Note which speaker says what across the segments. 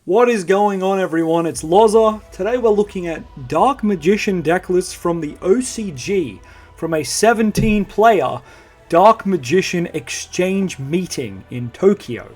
Speaker 1: What is going on, everyone? It's LOZA. Today we're looking at Dark Magician deck lists from the OCG from a 17-player Dark Magician exchange meeting in Tokyo.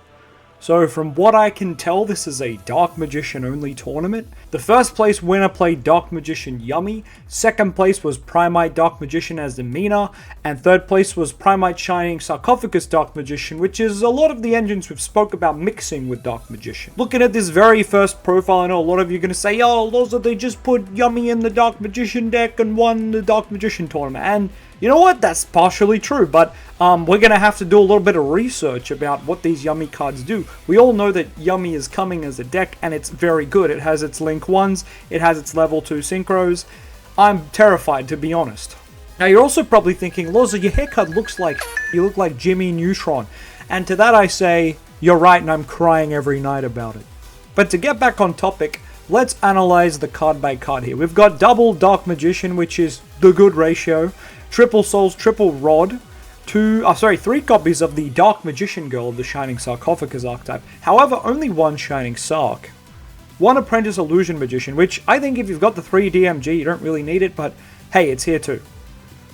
Speaker 1: So from what I can tell, this is a Dark Magician only tournament. The first place winner played Dark Magician Yummy, second place was Primite Dark Magician as the Mina, and third place was Primite Shining Sarcophagus Dark Magician, which is a lot of the engines we've spoke about mixing with Dark Magician. Looking at this very first profile, I know a lot of you are going to say, oh, LOZA, they just put Yummy in the Dark Magician deck and won the Dark Magician tournament. And you know what? That's partially true, but we're going to have to do a little bit of research about what these Yummy cards do. We all know that Yummy is coming as a deck, and it's very good. It has its Link 1s, it has its level 2 Synchros. I'm terrified, to be honest. Now, you're also probably thinking, LOZA, your haircut looks like you look like Jimmy Neutron. And to that I say, you're right, and I'm crying every night about it. But to get back on topic, let's analyze the card by card here. We've got double Dark Magician, which is the good ratio. Triple Souls, triple Rod, 3 copies of the Dark Magician Girl of the Shining Sarcophagus archetype. However, only one Shining Sarc. One Apprentice Illusion Magician, which I think if you've got the 3 DMG, you don't really need it, but hey, it's here too.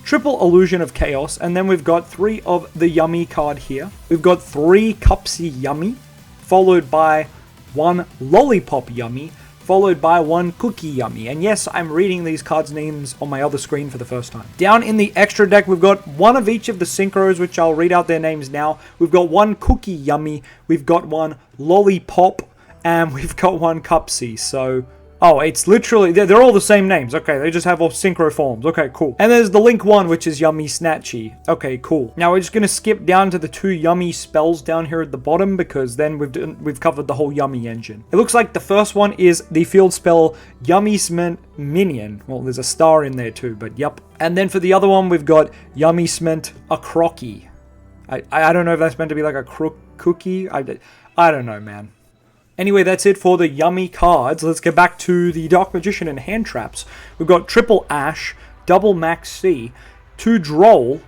Speaker 1: Triple Illusion of Chaos, and then we've got 3 of the Yummy card here. We've got 3 Cupsy Yummy, followed by 1 Lollipop Yummy, followed by 1 Cookie Yummy. And yes, I'm reading these cards' names on my other screen for the first time. Down in the extra deck, we've got 1 of each of the Synchros, which I'll read out their names now. We've got 1 Cookie Yummy, we've got 1 Lollipop, and we've got 1 Cupsy. So, oh, it's literally, they're all the same names. Okay, they just have all Synchro forms. Okay, cool. And there's the Link 1, which is Yummy Snatchy. Okay, cool. Now we're just going to skip down to the 2 Yummy spells down here at the bottom, because then we've covered the whole Yummy engine. It looks like the first one is the field spell Yummy Cement Minion. Well, there's a star in there too, but yep. And then for the other one, we've got Yummy Cement a Crocky. I don't know if that's meant to be like a cookie. I don't know, man. Anyway, that's it for the Yummy cards. Let's get back to the Dark Magician and hand traps. We've got triple Ash, double Max C, 2 Droll,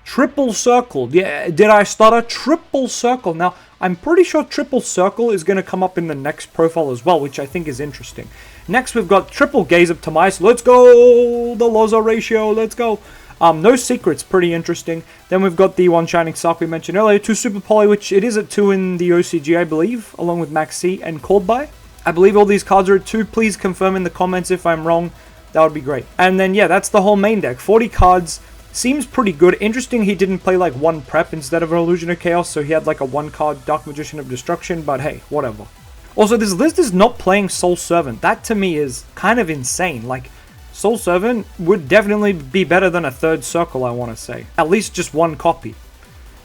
Speaker 1: triple Circle. Yeah, did I stutter? Triple Circle. Now, I'm pretty sure triple Circle is going to come up in the next profile as well, which I think is interesting. Next, we've got triple Gaze of Tamais. Let's go! The LOZA ratio, let's go! No Secrets, pretty interesting. Then we've got the 1 Shining Sarc we mentioned earlier, 2 Super Poly, which it is at 2 in the OCG, I believe, along with Max C and Called By. I believe all these cards are at 2. Please confirm in the comments if I'm wrong. That would be great. And then, yeah, that's the whole main deck. 40 cards. Seems pretty good. Interesting he didn't play like 1 Prep instead of an Illusion of Chaos, so he had like a 1-card Dark Magician of Destruction, but hey, whatever. Also, this list is not playing Soul Servant. That to me is kind of insane. Like, Soul Servant would definitely be better than a 3rd Circle, I want to say. At least just 1 copy.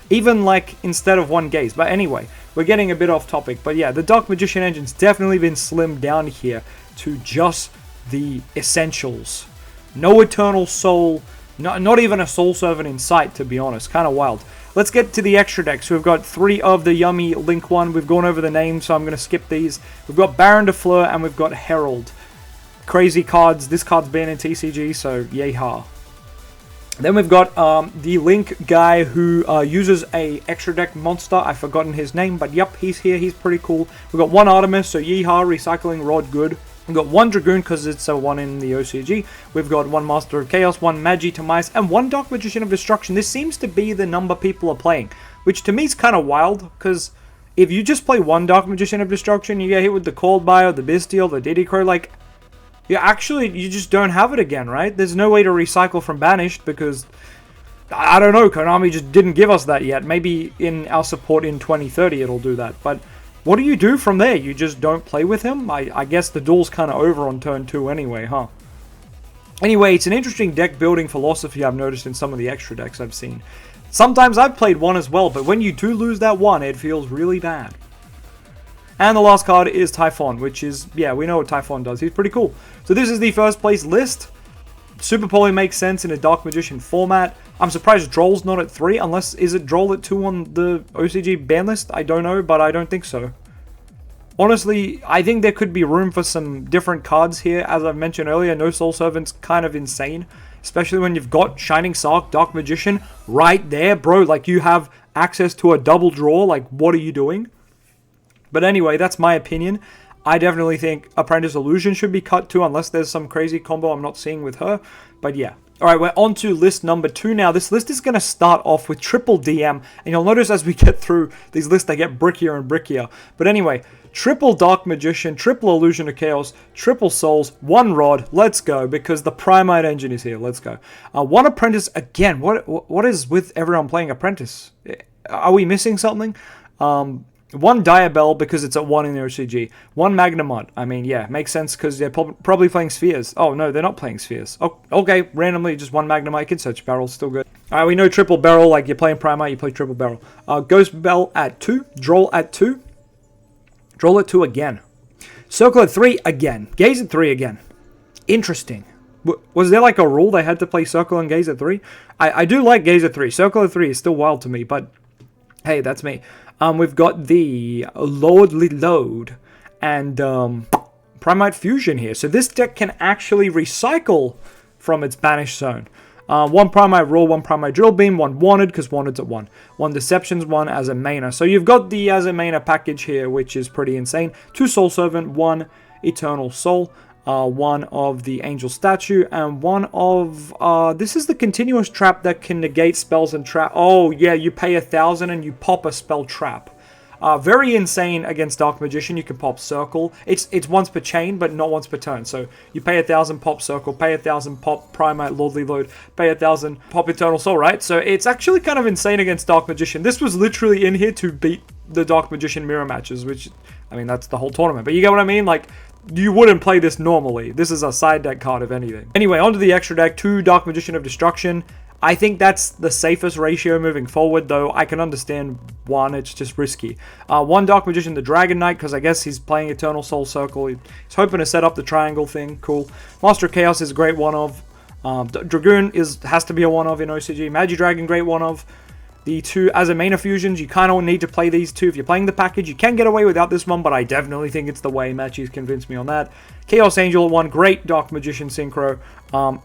Speaker 1: Even like instead of 1 Gaze. But anyway, we're getting a bit off topic. But yeah, the Dark Magician engine's definitely been slimmed down here to just the essentials. No Eternal Soul, not even a Soul Servant in sight, to be honest. Kind of wild. Let's get to the extra decks. We've got 3 of the Yummy Link 1. We've gone over the names, so I'm going to skip these. We've got Baron de Fleur and we've got Herald. Crazy cards. This card's banned in TCG, so yay ha. Then we've got the Link guy who uses a extra deck monster. I've forgotten his name, but yep, he's here. He's pretty cool. We've got 1 Artemis, so yee ha, recycling rod good. We've got 1 Dragoon because it's a 1 in the OCG. We've got 1 Master of Chaos, 1 Magi Tamais, and 1 Dark Magician of Destruction. This seems to be the number people are playing, which to me is kind of wild, because if you just play 1 Dark Magician of Destruction, you get hit with the Called By or the Bestial, the Diddy Crow, like, yeah, actually, you just don't have it again, right? There's no way to recycle from Banished because, I don't know, Konami just didn't give us that yet. Maybe in our support in 2030 it'll do that. But what do you do from there? You just don't play with him? I guess the duel's kind of over on turn 2 anyway, huh? Anyway, it's an interesting deck building philosophy I've noticed in some of the extra decks I've seen. Sometimes I've played 1 as well, but when you do lose that 1, it feels really bad. And the last card is Typhon, which is, yeah, we know what Typhon does. He's pretty cool. So this is the first place list. Super Poly makes sense in a Dark Magician format. I'm surprised Droll's not at 3, unless, is it Droll at 2 on the OCG ban list? I don't know, but I don't think so. Honestly, I think there could be room for some different cards here. As I've mentioned earlier, no Soul Servant's kind of insane. Especially when you've got Shining Sarc, Dark Magician right there, bro. Like, you have access to a double draw. Like, what are you doing? But anyway, that's my opinion. I definitely think Apprentice Illusion should be cut too, unless there's some crazy combo I'm not seeing with her. But yeah. Alright, we're on to list number 2 now. This list is going to start off with triple DM, and you'll notice as we get through these lists, they get brickier and brickier. But anyway, triple Dark Magician, triple Illusion of Chaos, triple Souls, 1 Rod, let's go, because the Primite engine is here, let's go. 1 Apprentice, again, what is with everyone playing Apprentice? Are we missing something? 1 Diabell because it's at 1 in the OCG. 1 Magnamod. I mean, yeah, makes sense because they're probably playing Spheres. Oh, no, they're not playing Spheres. Oh, okay, randomly, just 1 Magnamod. You can search Barrel, still good. Alright, we know triple Barrel, like you're playing Primite, you play triple Barrel. Ghost Bell at 2. Droll at 2. Droll at 2 again. Circle at 3 again. Gaze at 3 again. Interesting. Was there like a rule they had to play Circle and Gaze at 3? I do like Gaze at 3. Circle at 3 is still wild to me, but hey, that's me. We've got the Lordly Load and Primite Fusion here. So this deck can actually recycle from its Banished Zone. 1 Primite Roar, 1 Primite Drill Beam, 1 Wanted, because Wanted's at 1. 1 Deceptions, 1 as a Mana. So you've got the as a Mana package here, which is pretty insane. 2 Soul Servant, 1 Eternal Soul, 1 of the Angel Statue, and 1 of, this is the continuous trap that can negate spells and trap. Oh yeah, you pay 1,000 and you pop a spell trap. Very insane against Dark Magician. You can pop Circle. It's once per chain, but not once per turn. So you pay 1,000, pop Circle, pay 1,000, pop Primite, Lordly Load, pay 1,000, pop Eternal Soul, right? So it's actually kind of insane against Dark Magician. This was literally in here to beat the Dark Magician mirror matches, which, I mean, that's the whole tournament. But you get what I mean? Like, you wouldn't play this normally. This is a side deck card, if anything. Anyway, onto the extra deck. 2 Dark Magician of Destruction. I think that's the safest ratio moving forward, though I can understand 1, it's just risky. 1 Dark Magician, the Dragon Knight, because I guess he's playing Eternal Soul Circle. He's hoping to set up the triangle thing, cool. Master of Chaos is a great one of. Dragoon has to be a one of in OCG. Magi Dragon, great one of. The 2 as a Mana Fusions, you kind of need to play these 2. If you're playing the package, you can get away without this one, but I definitely think it's the way. Machi's convinced me on that. Chaos Angel, 1 great Dark Magician Synchro.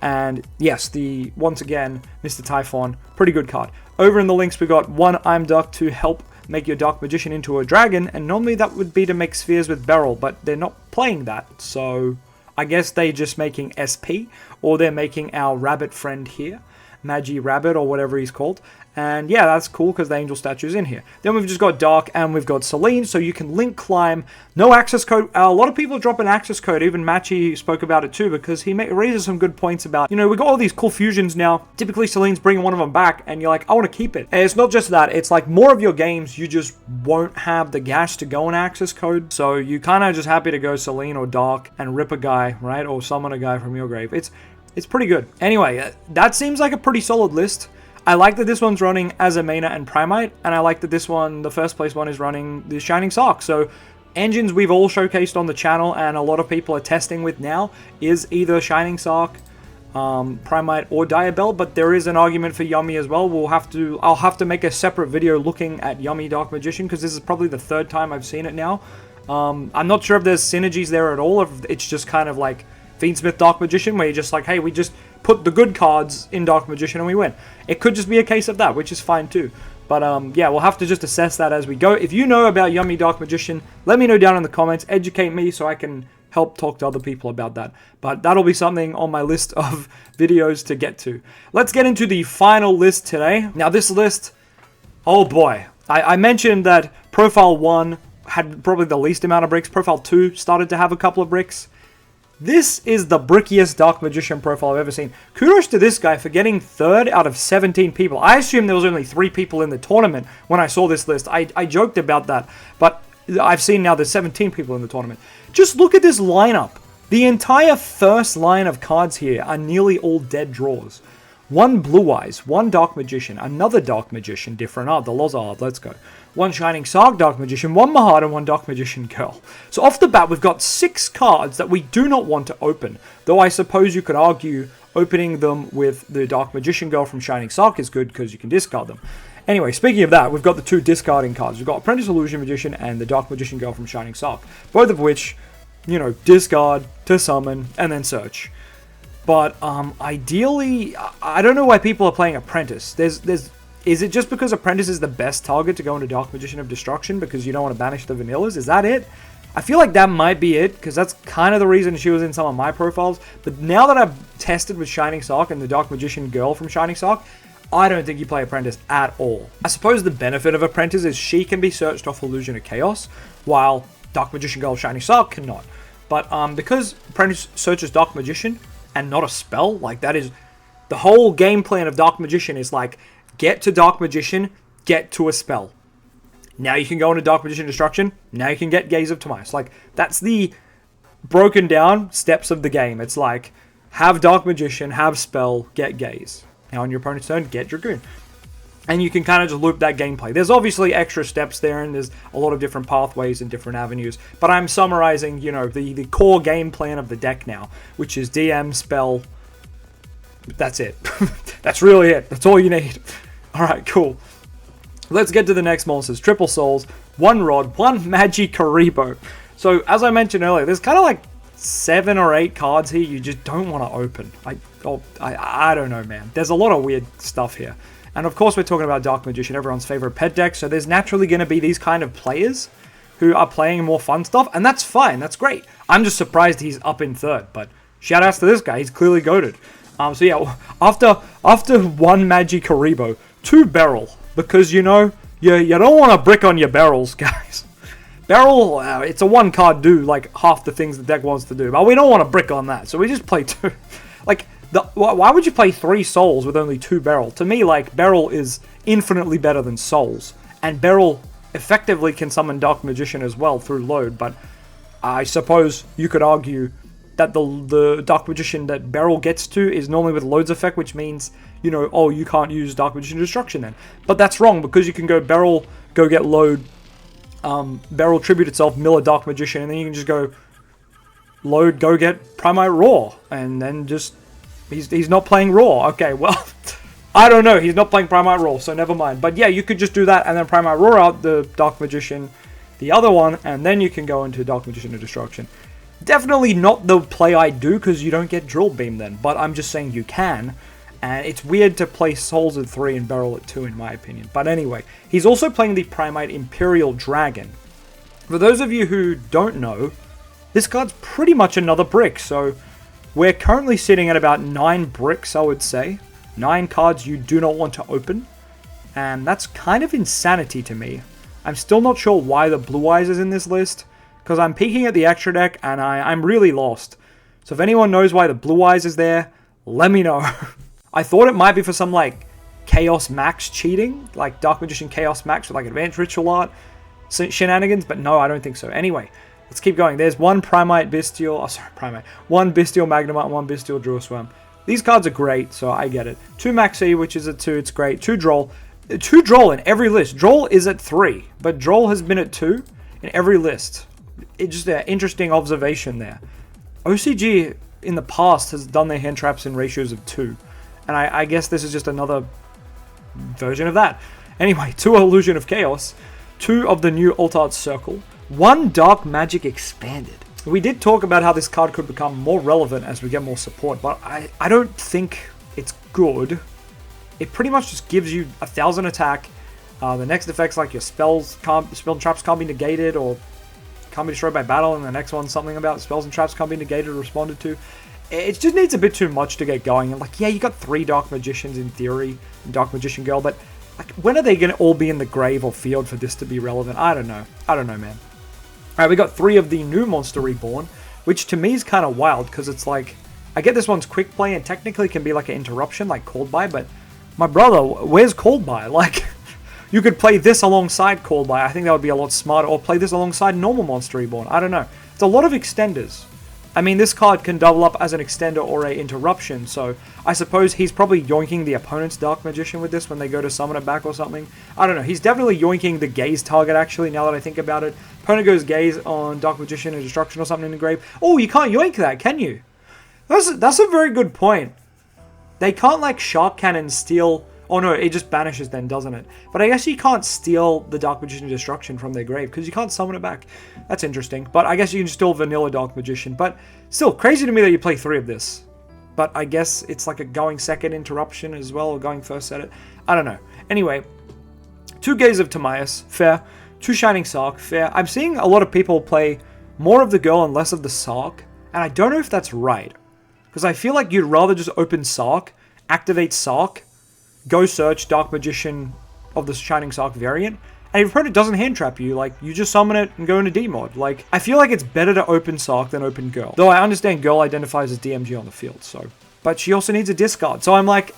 Speaker 1: And yes, once again, Mr. Typhon, pretty good card. Over in the links, we got 1 I'm Duck to help make your Dark Magician into a dragon, and normally that would be to make spheres with Beryl, but they're not playing that, so I guess they're just making SP, or they're making our rabbit friend here, Magi Rabbit, or whatever he's called. And yeah, that's cool because the Angel Statue's in here. Then we've just got Dark and we've got Selene, so you can link climb. No access code. A lot of people drop an access code. Even Machi spoke about it too because he raises some good points about, you know, we got all these cool fusions now. Typically Selene's bringing one of them back and you're like, I want to keep it. And it's not just that. It's like more of your games, you just won't have the gas to go an access code. So you kind of just happy to go Selene or Dark and rip a guy, right? Or summon a guy from your grave. It's pretty good. Anyway, that seems like a pretty solid list. I like that this one's running as a Mana and Primite, and I like that this one, the first place one, is running the Shining Sark. So engines we've all showcased on the channel and a lot of people are testing with now is either Shining Sark, Primite, or Diabell, but there is an argument for Yummy as well. I'll have to make a separate video looking at Yummy Dark Magician because this is probably the 3rd time I've seen it now. I'm not sure if there's synergies there at all, if it's just kind of like Fiendsmith Dark Magician, where you're just like, hey, we just put the good cards in Dark Magician and we win. It could just be a case of that, which is fine too. But yeah, we'll have to just assess that as we go. If you know about Yummy Dark Magician, let me know down in the comments. Educate me so I can help talk to other people about that. But that'll be something on my list of videos to get to. Let's get into the final list today. Now this list, oh boy. I mentioned that Profile 1 had probably the least amount of bricks. Profile 2 started to have a couple of bricks. This is the brickiest Dark Magician profile I've ever seen. Kudos to this guy for getting 3rd out of 17 people. I assumed there was only 3 people in the tournament when I saw this list. I joked about that, but I've seen now there's 17 people in the tournament. Just look at this lineup. The entire first line of cards here are nearly all dead draws. 1 Blue Eyes, 1 Dark Magician, another Dark Magician, different art, the LOZA art, let's go. 1 Shining Sark Dark Magician, 1 Mahad, and 1 Dark Magician Girl. So off the bat, we've got 6 cards that we do not want to open. Though I suppose you could argue opening them with the Dark Magician Girl from Shining Sark is good because you can discard them. Anyway, speaking of that, we've got the 2 discarding cards. We've got Apprentice Illusion Magician and the Dark Magician Girl from Shining Sark. Both of which, you know, discard to summon and then search. But ideally, I don't know why people are playing Apprentice. Is it just because Apprentice is the best target to go into Dark Magician of Destruction because you don't want to banish the vanillas? Is that it? I feel like that might be it, because that's kind of the reason she was in some of my profiles. But now that I've tested with Shining Sock and the Dark Magician girl from Shining Sock, I don't think you play Apprentice at all. I suppose the benefit of Apprentice is she can be searched off Illusion of Chaos, while Dark Magician girl Shining Sock cannot. But because Apprentice searches Dark Magician and not a spell, like that is the whole game plan of Dark Magician is like, get to Dark Magician, get to a spell. Now you can go into Dark Magician Destruction, now you can get Gaze of Timaeus. Like, that's the broken down steps of the game. It's like, have Dark Magician, have spell, get Gaze. Now on your opponent's turn, get Dragoon. And you can kind of just loop that gameplay. There's obviously extra steps there, and there's a lot of different pathways and different avenues. But I'm summarizing, you know, the core game plan of the deck now, which is DM, spell. That's it. That's really it. That's all you need. Alright, cool. Let's get to the next monsters. Triple Souls, 1 Rod, 1 Magikaribo. So, as I mentioned earlier, there's kind of like 7 or 8 cards here you just don't want to open. I don't know, man. There's a lot of weird stuff here. And of course, we're talking about Dark Magician, everyone's favorite pet deck, so there's naturally going to be these kind of players who are playing more fun stuff, and that's fine, that's great. I'm just surprised he's up in 3rd, but shoutouts to this guy, he's clearly goated. So yeah, after 1 Magikaribo, 2 Beryl, because, you know, you don't want to brick on your barrels, guys. Beryl, it's a 1 card do like half the things the deck wants to do, but we don't want to brick on that, so we just play 2. Like, why would you play 3 Souls with only 2 Beryl? To me, like, Beryl is infinitely better than Souls, and Beryl effectively can summon Dark Magician as well through load, but I suppose you could argue that the Dark Magician that Beryl gets to is normally with Loads effect, which means, you know, oh, you can't use Dark Magician Destruction then. But that's wrong, because you can go Beryl, go get load, Beryl tribute itself, mill a Dark Magician, and then you can just go load, go get Primite Raw, and then just, he's not playing Raw. Okay, well, I don't know, he's not playing Primite Raw, so never mind. But yeah, you could just do that, and then Primite Raw out the Dark Magician, the other one, and then you can go into Dark Magician of Destruction. Definitely not the play I do, because you don't get Drill Beam then, but I'm just saying you can. And it's weird to play Souls at 3 and Beryl at 2, in my opinion. But anyway, he's also playing the Primite Imperial Dragon. For those of you who don't know, this card's pretty much another brick. So we're currently sitting at about 9 bricks, I would say. 9 cards you do not want to open. And that's kind of insanity to me. I'm still not sure why the Blue Eyes is in this list, because I'm peeking at the extra deck and I'm really lost. So if anyone knows why the Blue Eyes is there, let me know. I thought it might be for some, like, Chaos Max cheating, like Dark Magician Chaos Max with, like, Advanced Ritual Art shenanigans, but no, I don't think so. Anyway, let's keep going. There's 1 Primite Bestial, 1 Bestial Magnemite, 1 Bestial Drillswarm. These cards are great, so I get it. 2 Maxi, which is at 2, it's great. 2 Droll. 2 Droll in every list. Droll is at 3, but Droll has been at 2 in every list. It's just an interesting observation there. OCG in the past has done their hand traps in ratios of 2. And I guess this is just another version of that. Anyway, 2 Illusion of Chaos, 2 of the new Alt-Art Circle, 1 Dark Magic Expanded. We did talk about how this card could become more relevant as we get more support, but I don't think it's good. It pretty much just gives you 1,000 attack. The next effects, like your spell and traps can't be negated or can't be destroyed by battle, and the next one's something about spells and traps can't be negated or responded to. It just needs a bit too much to get going. And like, yeah, you got 3 Dark Magicians in theory, Dark Magician Girl, but like, when are they going to all be in the grave or field for this to be relevant? I don't know. I don't know, man. Alright, we got 3 of the new Monster Reborn, which to me is kind of wild, because it's like, I get this one's quick play and technically can be like an interruption, like Called By, but my brother, where's Called By? Like, you could play this alongside Called By. I think that would be a lot smarter, or play this alongside normal Monster Reborn. I don't know. It's a lot of extenders. I mean, this card can double up as an extender or a interruption, so I suppose he's probably yoinking the opponent's Dark Magician with this when they go to summon it back or something. I don't know. He's definitely yoinking the Gaze target, actually, now that I think about it. Opponent goes Gaze on Dark Magician and Destruction or something in the grave. Oh, you can't yoink that, can you? That's a very good point. They can't, like, Shark Cannon steal... Oh no, it just banishes then, doesn't it? But I guess you can't steal the Dark Magician Destruction from their grave, because you can't summon it back. That's interesting. But I guess you can still vanilla Dark Magician. But still, crazy to me that you play 3 of this. But I guess it's like a going second interruption as well, or going first at it. I don't know. Anyway, 2 Gaze of Timaeus, fair. 2 Shining Sark, fair. I'm seeing a lot of people play more of the girl and less of the Sark. And I don't know if that's right. Because I feel like you'd rather just open Sark, activate Sark, go search Dark Magician of the Shining Sark variant, and if your opponent doesn't hand trap you, like, you just summon it and go into D-mod. Like, I feel like it's better to open Sark than open Girl. Though I understand Girl identifies as DMG on the field, so. But she also needs a discard. So I'm like,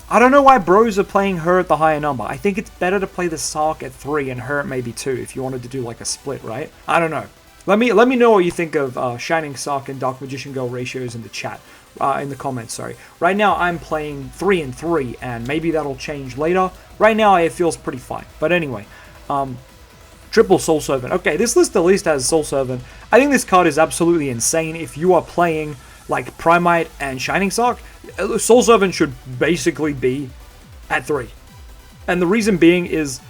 Speaker 1: I don't know why bros are playing her at the higher number. I think it's better to play the Sark at 3 and her at maybe 2 if you wanted to do like a split, right? I don't know. Let me know what you think of Shining Sark and Dark Magician Girl ratios in the chat. In the comments, sorry. Right now, I'm playing 3 and 3, and maybe that'll change later. Right now, it feels pretty fine. But anyway, triple Soul Servant. Okay, this list at least has Soul Servant. I think this card is absolutely insane. If you are playing like Primite and Shining Sark, Soul Servant should basically be at 3. And the reason being is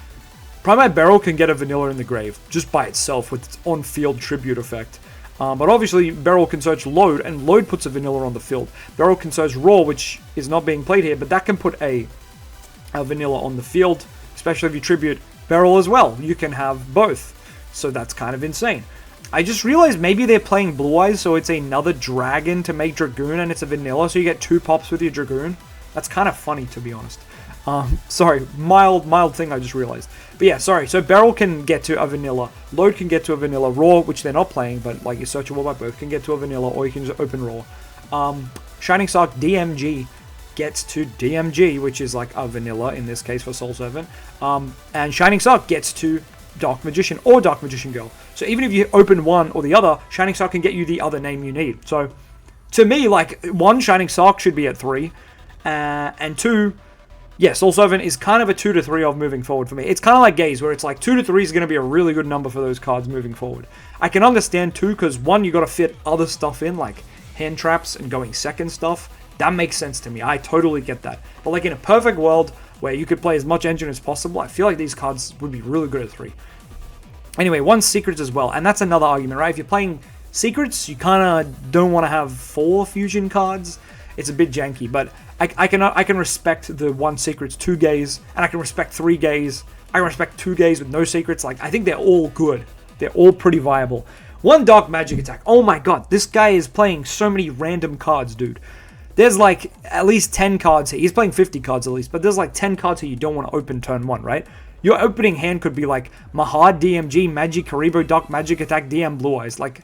Speaker 1: Primite Beryl can get a vanilla in the grave just by itself with its on-field tribute effect. But obviously, Beryl can search Load, and Load puts a vanilla on the field. Beryl can search Raw, which is not being played here, but that can put a vanilla on the field, especially if you tribute Beryl as well. You can have both, so that's kind of insane. I just realized maybe they're playing Blue Eyes, so it's another Dragon to make Dragoon, and it's a vanilla, so you get 2 pops with your Dragoon. That's kind of funny, to be honest. Sorry, mild thing I just realized. But yeah, sorry, so Beryl can get to a vanilla, Load can get to a vanilla, Raw, which they're not playing, but like you search by both, can get to a vanilla, or you can just open Raw. Shining Sark DMG gets to DMG, which is like a vanilla in this case for Soul Servant. And Shining Sark gets to Dark Magician or Dark Magician Girl. So even if you open one or the other, Shining Sark can get you the other name you need. So to me, like, 1, Shining Sark should be at 3, and 2, yeah, Soul Servant is kind of a 2 to 3 of moving forward for me. It's kind of like Gaze, where it's like 2 to 3 is going to be a really good number for those cards moving forward. I can understand 2, because 1, you got to fit other stuff in, like hand traps and going second stuff. That makes sense to me. I totally get that. But like in a perfect world where you could play as much engine as possible, I feel like these cards would be really good at 3. Anyway, 1 Secrets as well, and that's another argument, right? If you're playing Secrets, you kind of don't want to have 4 fusion cards. It's a bit janky, but I can respect the 1 Secrets 2 Gaze, and I can respect 3 Gaze. I can respect 2 Gaze with no Secrets. Like, I think they're all good. They're all pretty viable. 1 Dark Magic Attack. Oh my god, this guy is playing so many random cards, dude. There's like at least 10 cards here. He's playing 50 cards at least, but there's like 10 cards here you don't want to open turn 1, right? Your opening hand could be like Mahad, DMG, Magic, Karibo, Dark Magic Attack, DM, Blue Eyes. Like,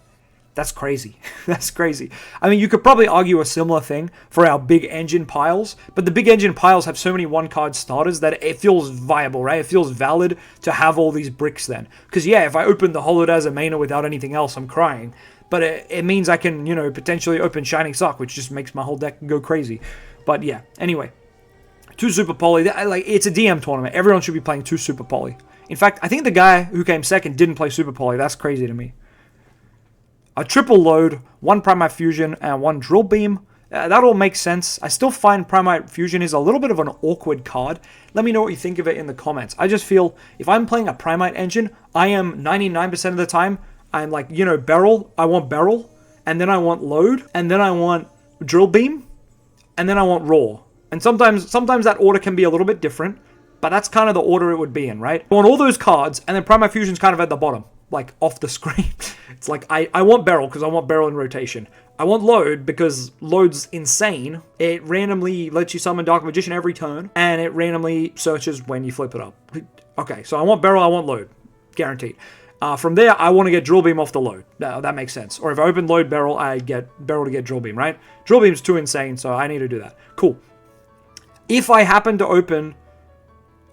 Speaker 1: that's crazy. That's crazy. I mean, you could probably argue a similar thing for our big engine piles, but the big engine piles have so many 1-card starters that it feels viable, right? It feels valid to have all these bricks then. Because, yeah, if I open the Holodazzle Maina without anything else, I'm crying. But it means I can, you know, potentially open Shining Sark, which just makes my whole deck go crazy. But, yeah, anyway. 2 Super Poly. Like, it's a DM tournament. Everyone should be playing 2 Super Poly. In fact, I think the guy who came second didn't play Super Poly. That's crazy to me. A triple Load, 1 Primite Fusion, and 1 Drill Beam. That all makes sense. I still find Primite Fusion is a little bit of an awkward card. Let me know what you think of it in the comments. I just feel if I'm playing a Primite engine, I am 99% of the time, I'm like, you know, Beryl. I want Beryl, and then I want Load, and then I want Drill Beam, and then I want Raw. And sometimes that order can be a little bit different, but that's kind of the order it would be in, right? I want all those cards, and then Primite Fusion's kind of at the bottom, like off the screen. It's like, I want Beryl because I want Beryl in rotation. I want Load because Load's insane. It randomly lets you summon Dark Magician every turn, and it randomly searches when you flip it up. Okay, so I want Beryl, I want Load. Guaranteed. From there, I want to get Drill Beam off the Load. That makes sense. Or if I open Load Beryl, I get Beryl to get Drill Beam, right? Drill Beam's too insane, so I need to do that. Cool. If I happen to open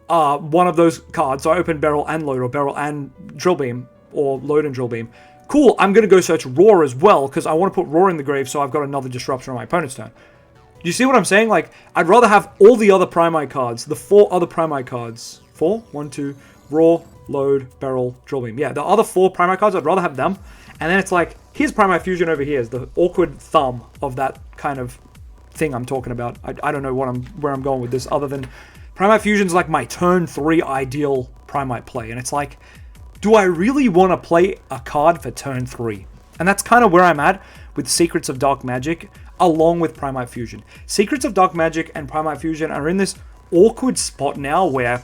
Speaker 1: one of those cards, so I open Beryl and Load, or Beryl and Drill Beam, or Load and Drill Beam, cool, I'm going to go search Raw as well, because I want to put Raw in the grave so I've got another disruption on my opponent's turn. Do you see what I'm saying? Like, I'd rather have all the other Primite cards, the 4 other Primite cards. 4? 1, 2, Raw, Load, Beryl, Drill Beam. Yeah, the other 4 Primite cards, I'd rather have them. And then it's like, here's Primite Fusion over here, is the awkward thumb of that kind of thing I'm talking about. I don't know where I'm going with this, other than Primite Fusion's like my turn 3 ideal Primite play. And it's like, do I really want to play a card for turn 3? And that's kind of where I'm at with Secrets of Dark Magic, along with Primite Fusion. Secrets of Dark Magic and Primite Fusion are in this awkward spot now where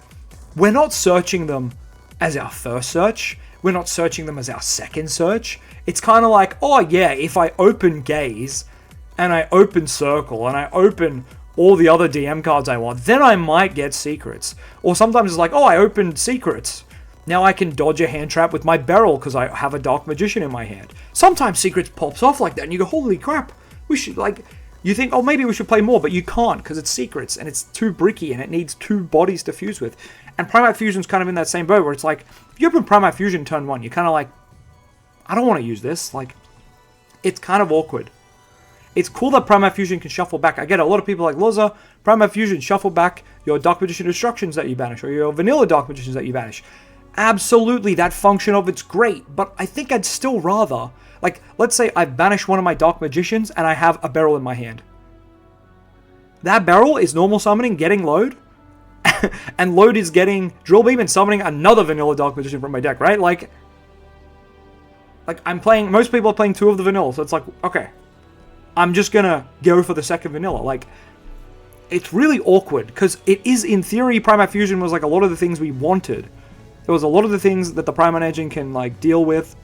Speaker 1: we're not searching them as our first search. we're not searching them as our second search. It's kind of like, oh yeah, if I open Gaze and I open Circle and I open all the other DM cards I want, then I might get secrets. Or sometimes it's like, oh, I opened secrets. Now I can dodge a hand trap with my barrel because I have a Dark Magician in my hand. Sometimes secrets pops off like that and you go, holy crap, we should, like, you think, oh, maybe we should play more, but you can't because it's secrets and it's too bricky and it needs 2 bodies to fuse with. And Primite Fusion's kind of in that same boat where it's like, if you open Primite Fusion turn 1, you're kind of like, I don't want to use this. Like, it's kind of awkward. It's cool that Primite Fusion can shuffle back. I get a lot of people like LOZA, Primite Fusion, shuffle back your Dark Magician Destructions that you banish or your vanilla Dark Magicians that you banish. Absolutely, that function of it's great, but I think I'd still rather, like, let's say I banish one of my Dark Magicians and I have a barrel in my hand. That barrel is normal summoning, getting load, and load is getting Drill Beam and summoning another vanilla Dark Magician from my deck, right? Like I'm playing, most people are playing 2 of the vanilla, so it's like, okay, I'm just gonna go for the second vanilla. Like, it's really awkward, because it is, in theory, Primite Fusion was like a lot of the things we wanted. There was a lot of the things that the Primite engine can, like, deal with.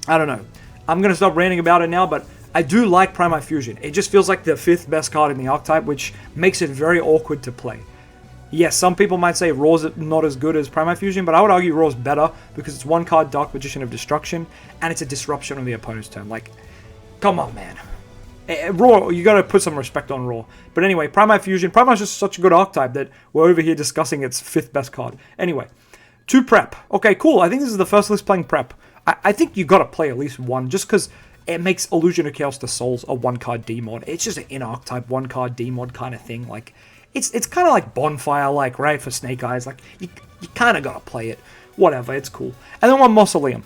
Speaker 1: I don't know. I'm gonna stop ranting about it now, but I do like Primite Fusion. It just feels like the 5th best card in the archetype, which makes it very awkward to play. Yes, some people might say Raw's not as good as Primite Fusion, but I would argue Raw's better because it's 1 card Dark Magician of Destruction, and it's a disruption on the opponent's turn. Like, come on, man. Raw, you gotta put some respect on Raw. But anyway, Primite Fusion. Primite's just such a good archetype that we're over here discussing its 5th best card. Anyway, 2 Prep. Okay, cool. I think this is the first list playing Prep. I think you gotta play at least 1, just because it makes Illusion of Chaos to Souls a 1-card D-mod. It's just an in-archetype 1-card D-mod kind of thing. Like, it's kind of like Bonfire, like, right, for Snake Eyes. Like, you kind of gotta play it. Whatever, it's cool. And then 1 Mausoleum.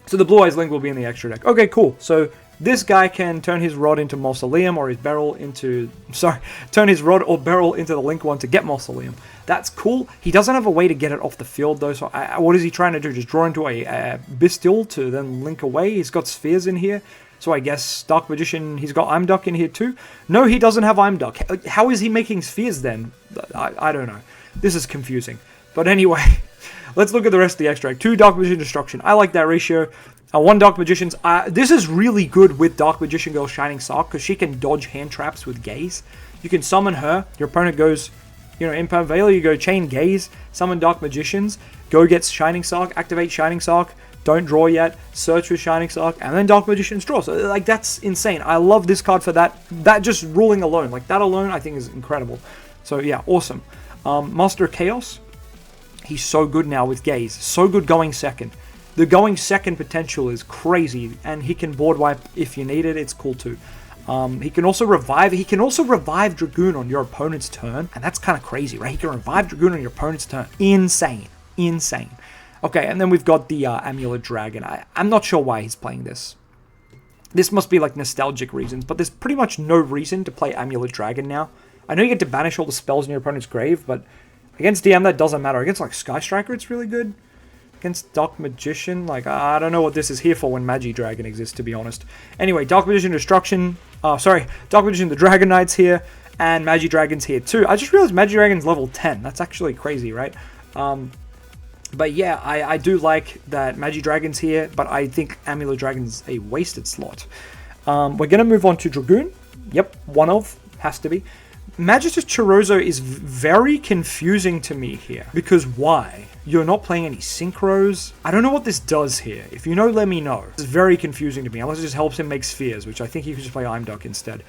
Speaker 1: So the Blue Eyes Link will be in the extra deck. Okay, cool. So this guy can turn his rod into Mausoleum, or his barrel into... Sorry, turn his rod or barrel into the Link one to get Mausoleum. That's cool. He doesn't have a way to get it off the field, though, so what is he trying to do? Just draw into a Bestial to then link away? He's got Spheres in here, so I guess Dark Magician, he's got Imduck in here too? No, he doesn't have Imduck. How is he making Spheres then? I don't know. This is confusing. But anyway, let's look at the rest of the extract. 2 Dark Magician Destruction. I like that ratio. 1 Dark Magician's. This is really good with Dark Magician Girl Shining Sark, because she can dodge hand traps with Gaze. You can summon her. Your opponent goes, you know, Imperm Veiler, you go Chain Gaze, summon Dark Magicians, go get Shining Sark, activate Shining Sark, don't draw yet, search with Shining Sark, and then Dark Magicians draw. So, like, that's insane. I love this card for that. That just ruling alone. Like, that alone, I think, is incredible. So, yeah, awesome. Master of Chaos. He's so good now with Gaze. So good going second. The going second potential is crazy, and he can board wipe if you need it. It's cool too. He can also revive. He can also revive Dragoon on your opponent's turn, and that's kind of crazy, right? He can revive Dragoon on your opponent's turn. Insane, insane. Okay, and then we've got the Amulet Dragon. I'm not sure why he's playing this. This must be like nostalgic reasons, but there's pretty much no reason to play Amulet Dragon now. I know you get to banish all the spells in your opponent's grave, but against DM that doesn't matter. Against like Sky Striker, it's really good. Against Dark Magician, like, I don't know what this is here for when Magi Dragon exists, to be honest. Anyway, Dark Magician Destruction, Dark Magician the Dragon Knight's here, and Magi Dragon's here too. I just realized Magi Dragon's level 10. That's actually crazy, right? But yeah, I do like that Magi Dragon's here, but I think Amulet Dragon's a wasted slot. We're going to move on to Dragoon. Yep, one of, has to be. Magister Chorozo is very confusing to me here, because why? You're not playing any synchros. I don't know what this does here. If you know, let me know. It's very confusing to me, unless it just helps him make spheres, which I think he could just play Imduck instead.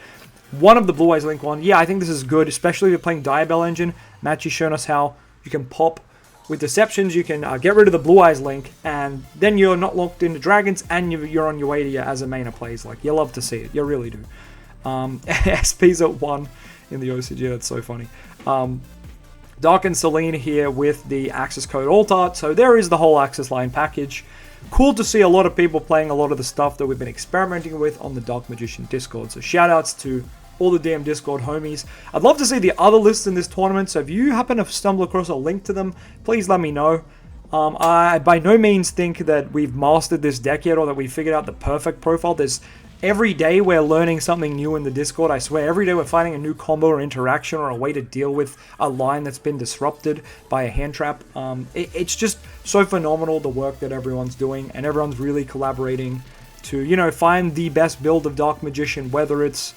Speaker 1: One of the Blue Eyes Link one. Yeah, I think this is good, especially if you're playing Diabell Engine. Machi's shown us how you can pop with Deceptions. You can get rid of the Blue Eyes Link, and then you're not locked into Dragons, and you're on your way to your Azamena plays. Like, you love to see it. You really do. SP's at 1 in the OCG. That's so funny. Dark and Selene here with the Access Code Alt Art. So there is the whole Access Line package. Cool to see a lot of people playing a lot of the stuff that we've been experimenting with on the Dark Magician Discord. So shout outs to all the DM Discord homies. I'd love to see the other lists in this tournament. So if you happen to stumble across a link to them, please let me know. I by no means think that we've mastered this deck yet, or that we figured out the perfect profile. There's Every day we're learning something new in the Discord. I swear, every day we're finding a new combo or interaction or a way to deal with a line that's been disrupted by a hand trap. It's just so phenomenal, the work that everyone's doing, and everyone's really collaborating to, you know, find the best build of Dark Magician, whether it's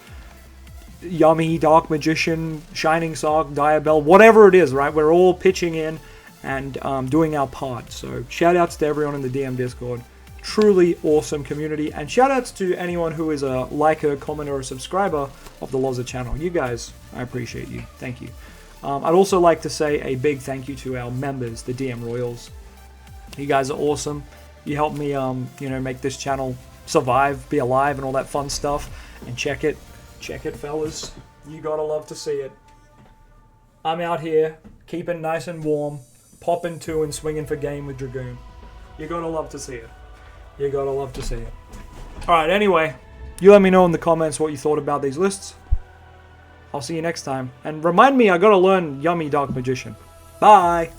Speaker 1: Yummy, Dark Magician, Shining Sock, Diabell, whatever it is, right? We're all pitching in and doing our part. So shout outs to everyone in the DM Discord. Truly awesome community. And shout outs to anyone who is a liker, commenter, or subscriber of the LOZA channel. You guys, I appreciate you. Thank you. I'd also like to say a big thank you to our members, the DM Royals. You guys are awesome. You help me, you know, make this channel survive, be alive, and all that fun stuff. And check it, fellas. You gotta love to see it. I'm out here, keeping nice and warm, popping 2 and swinging for game with Dragoon. You gotta love to see it. You gotta love to see it. Alright, anyway, you let me know in the comments what you thought about these lists. I'll see you next time. And remind me, I gotta learn Yummy Dark Magician. Bye!